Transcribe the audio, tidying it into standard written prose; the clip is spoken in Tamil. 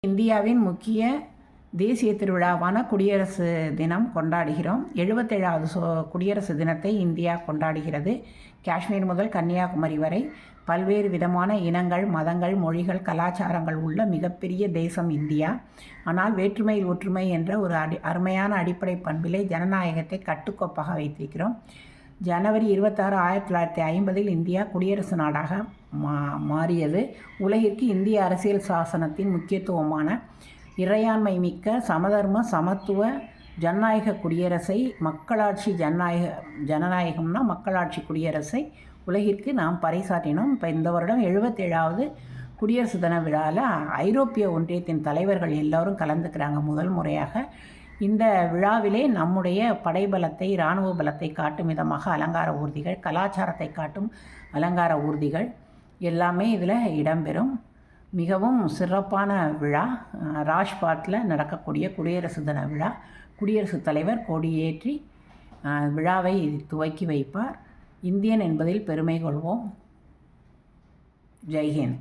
இந்தியாவின் முக்கிய தேசிய திருவிழாவான குடியரசு தினம் கொண்டாடுகிறோம். 77வது குடியரசு தினத்தை இந்தியா கொண்டாடுகிறது. காஷ்மீர் முதல் கன்னியாகுமரி வரை பல்வேறு விதமான இனங்கள், மதங்கள், மொழிகள், கலாச்சாரங்கள் உள்ள மிகப்பெரிய தேசம் இந்தியா. ஆனால் வேற்றுமையில் ஒற்றுமை என்ற ஒரு அருமையான அடிப்படை பண்பிலே ஜனநாயகத்தை கட்டுக்கோப்பாக வைத்திருக்கிறோம். ஜனவரி 26, 1950 இந்தியா குடியரசு நாடாக மாறியது. உலகிற்கு இந்திய அரசியல் சாசனத்தின் முக்கியத்துவமான இறையாண்மை மிக்க சமதர்ம சமத்துவ ஜனநாயக குடியரசை, மக்களாட்சி ஜனநாயகம்னா மக்களாட்சி குடியரசை உலகிற்கு நாம் பறைசாற்றினோம். இப்போ இந்த வருடம் 77வது குடியரசு தின விழாவில் ஐரோப்பிய ஒன்றியத்தின் தலைவர்கள் எல்லோரும் கலந்துக்கிறாங்க முதல் முறையாக. இந்த விழாவிலே நம்முடைய படைபலத்தை, இராணுவ பலத்தை காட்டும் விதமாக அலங்கார ஊர்திகள், கலாச்சாரத்தை காட்டும் அலங்கார ஊர்திகள் எல்லாமே இதில் இடம்பெறும். மிகவும் சிறப்பான விழா. ராஜ்பாட்டில் நடக்கக்கூடிய குடியரசு தின விழா. குடியரசுத் தலைவர் கொடியேற்றி விழாவை துவக்கி வைப்பார். இந்தியன் என்பதில் பெருமை கொள்வோம். ஜெய்ஹிந்த்.